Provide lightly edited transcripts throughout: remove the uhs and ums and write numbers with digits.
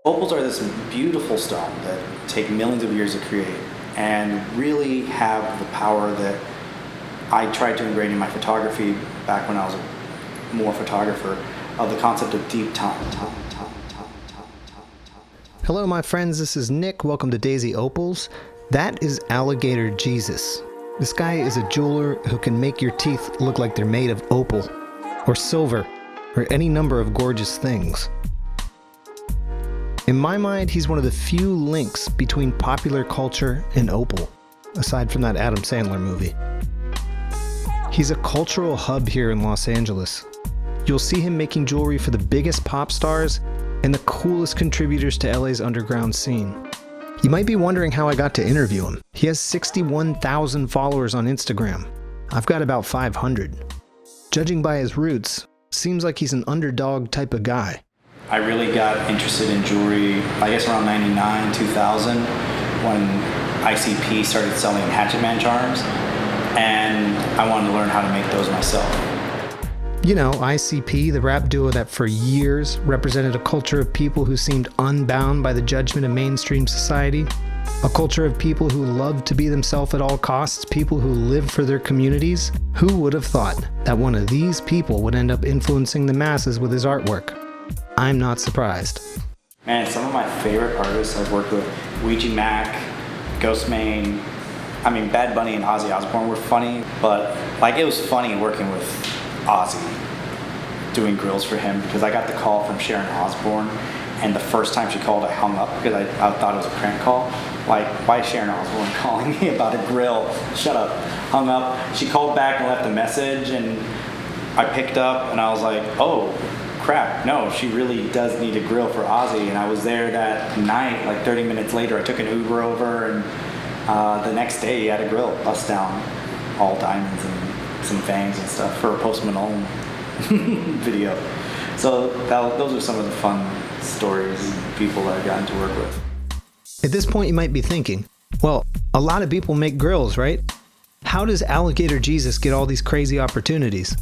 Opals are this beautiful stone that take millions of years to create and really have the power that I tried to ingrain in my photography back when I was more photographer, of the concept of deep time. Hello, my friends. This is Nick. Welcome to DaisyOpals. That is Alligator Jesus. This guy is a jeweler who can make your teeth look like they're made of opal or silver or any number of gorgeous things. In my mind, he's one of the few links between popular culture and opal, aside from that Adam Sandler movie. He's a cultural hub here in Los Angeles. You'll see him making jewelry for the biggest pop stars and the coolest contributors to LA's underground scene. You might be wondering how I got to interview him. He has 61,000 followers on Instagram. I've got about 500. Judging by his roots, seems like he's an underdog type of guy. I really got interested in jewelry, I guess around 99, 2000, when ICP started selling Hatchet Man charms, and I wanted to learn how to make those myself. You know, ICP, the rap duo that for years represented a culture of people who seemed unbound by the judgment of mainstream society, a culture of people who loved to be themselves at all costs, people who lived for their communities. Who would have thought that one of these people would end up influencing the masses with his artwork? I'm not surprised. Man, some of my favorite artists I've worked with, Ouija Mac, Ghostmane, Bad Bunny and Ozzy Osbourne were funny, but it was funny working with Ozzy, doing grills for him, because I got the call from Sharon Osbourne, and the first time she called, I hung up because I thought it was a prank call. Why is Sharon Osbourne calling me about a grill? Shut up. Hung up. She called back and left a message, and I picked up, and I was like, oh, crap, no, she really does need a grill for Ozzy. And I was there that night, 30 minutes later, I took an Uber over, and the next day he had a grill, bust down, all diamonds and some fangs and stuff for a Post Malone video. So those are some of the fun stories and people that I've gotten to work with. At this point, you might be thinking, well, a lot of people make grills, right? How does Alligator Jesus get all these crazy opportunities?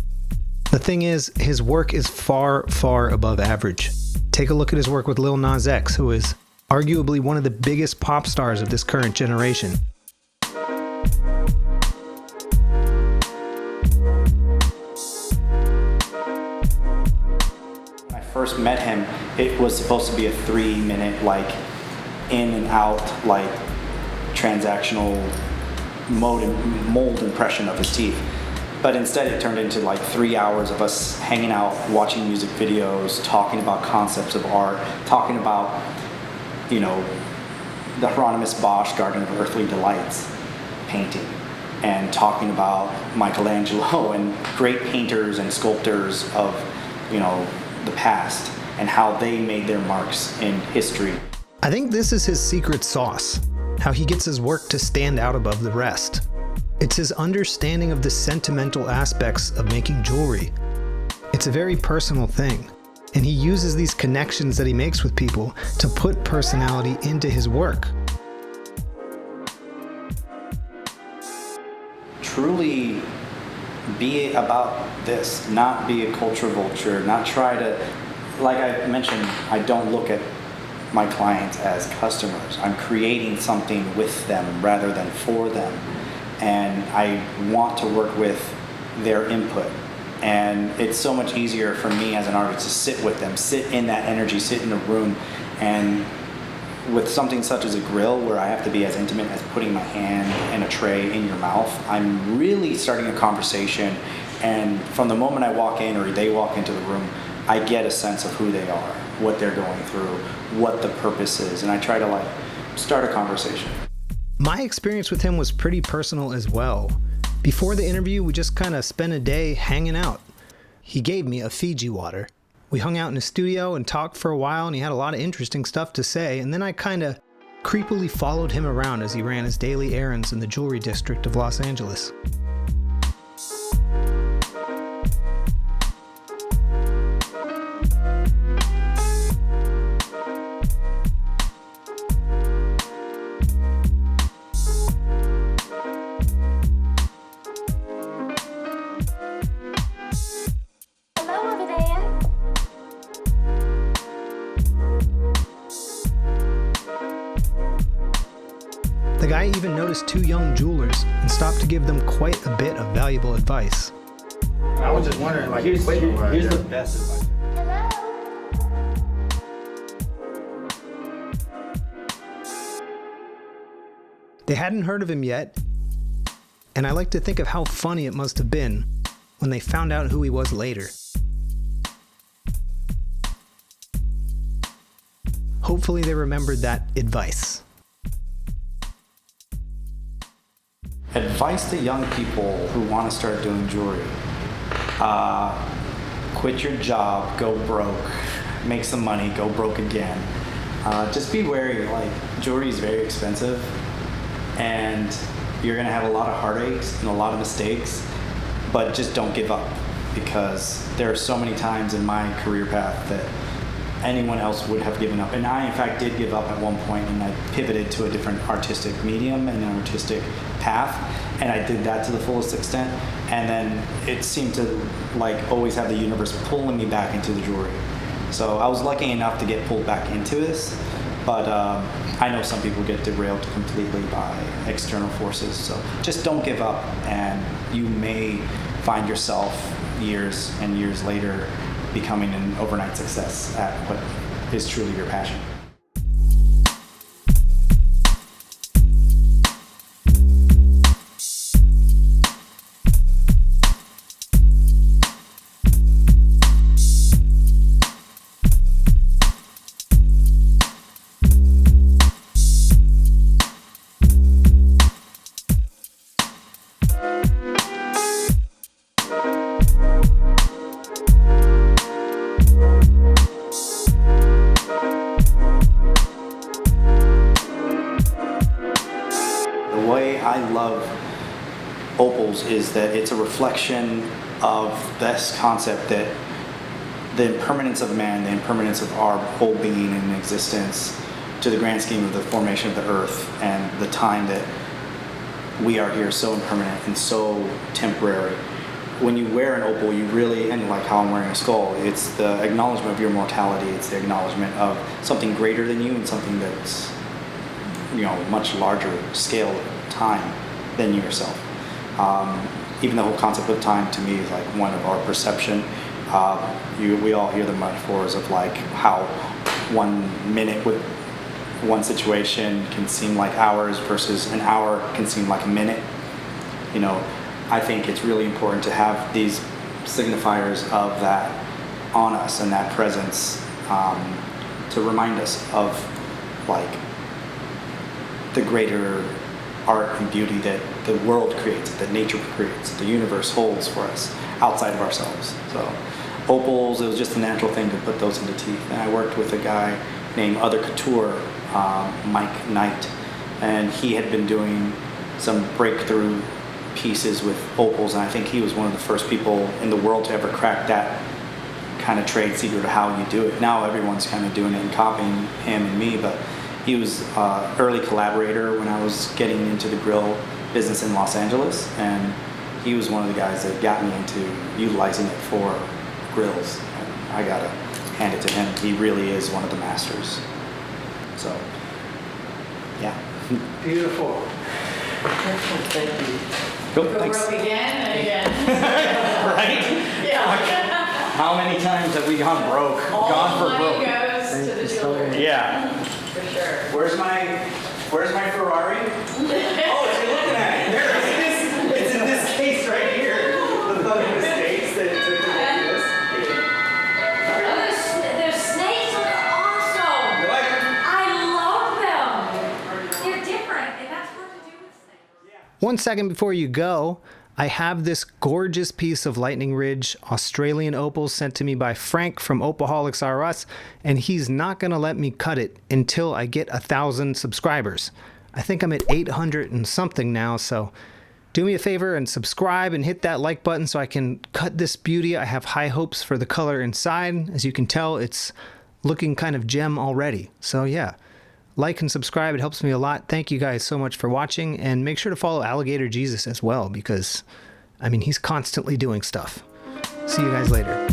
The thing is, his work is far, far above average. Take a look at his work with Lil Nas X, who is arguably one of the biggest pop stars of this current generation. When I first met him, it was supposed to be a 3-minute, in and out, transactional mold impression of his teeth. But instead it turned into 3 hours of us hanging out, watching music videos, talking about concepts of art, talking about, the Hieronymus Bosch Garden of Earthly Delights painting, and talking about Michelangelo and great painters and sculptors of, the past and how they made their marks in history. I think this is his secret sauce, how he gets his work to stand out above the rest. It's his understanding of the sentimental aspects of making jewelry. It's a very personal thing, and he uses these connections that he makes with people to put personality into his work. Truly be about this, not be a culture vulture, not try to, like I mentioned, I don't look at my clients as customers. I'm creating something with them rather than for them. And I want to work with their input. And it's so much easier for me as an artist to sit with them, sit in that energy, sit in a room. And with something such as a grill, where I have to be as intimate as putting my hand in a tray in your mouth, I'm really starting a conversation. And from the moment I walk in or they walk into the room, I get a sense of who they are, what they're going through, what the purpose is. And I try to start a conversation. My experience with him was pretty personal as well. Before the interview, we just kind of spent a day hanging out. He gave me a Fiji water. We hung out in his studio and talked for a while, and he had a lot of interesting stuff to say, and then I kind of creepily followed him around as he ran his daily errands in the jewelry district of Los Angeles. I even noticed two young jewelers and stopped to give them quite a bit of valuable advice. I was just wondering, like, Here's equipment-wise, the best advice. They hadn't heard of him yet, and I like to think of how funny it must have been when they found out who he was later. Hopefully they remembered that advice. Advice to young people who want to start doing jewelry. Quit your job, go broke, make some money, go broke again. Just be wary, like, jewelry is very expensive and you're gonna have a lot of heartaches and a lot of mistakes, but just don't give up, because there are so many times in my career path that anyone else would have given up. And I, in fact, did give up at one point, and I pivoted to a different artistic medium and an artistic path, and I did that to the fullest extent. And then it seemed to, like, always have the universe pulling me back into the jewelry. So I was lucky enough to get pulled back into this, but I know some people get derailed completely by external forces. So just don't give up, and you may find yourself years and years later becoming an overnight success at what is truly your passion. The way I love Opals is that it's a reflection of this concept that the impermanence of man, the impermanence of our whole being and existence, to the grand scheme of the formation of the earth and the time that we are here, so impermanent and so temporary. When you wear an opal, you really, and like how I'm wearing a skull, it's the acknowledgement of your mortality. It's the acknowledgement of something greater than you and something that's, you know, much larger scale of time than you yourself. Even the whole concept of time to me is like one of our perception. We all hear the metaphors of like how 1 minute with one situation can seem like hours versus an hour can seem like a minute. You know, I think it's really important to have these signifiers of that on us and that presence, to remind us of like the greater art and beauty that the world creates, that nature creates, the universe holds for us outside of ourselves. So opals, it was just a natural thing to put those into teeth. And I worked with a guy named Other Couture, Mike Knight, and he had been doing some breakthrough pieces with opals, and I think he was one of the first people in the world to ever crack that kind of trade secret of how you do it. Now everyone's kind of doing it and copying him and me, but he was an early collaborator when I was getting into the grill business in Los Angeles, and he was one of the guys that got me into utilizing it for grills. And I gotta hand it to him. He really is one of the masters. So, yeah. beautiful. Thank you. Cool, Go thanks. broke again and again. Right? Yeah. How many times have we gone broke? All Gone the for money broke? goes to the jewelry. Yeah. For sure. Where's my Ferrari? Oh, you're looking at it. There it is. It's in this case right here. The fucking mistakes that it took to make this. Those snakes are awesome. You like it? I love them. They're different, and that's what to do with snakes. 1 second before you go, I have this gorgeous piece of Lightning Ridge Australian opals sent to me by Frank from Opalholics R Us, and he's not going to let me cut it until I get 1,000 subscribers. I think I'm at 800 and something now, so do me a favor and subscribe and hit that like button so I can cut this beauty. I have high hopes for the color inside. As you can tell, it's looking kind of gem already. So yeah. Like and subscribe, it helps me a lot. Thank you guys so much for watching, and make sure to follow Alligator Jesus as well, because, I mean, he's constantly doing stuff. See you guys later.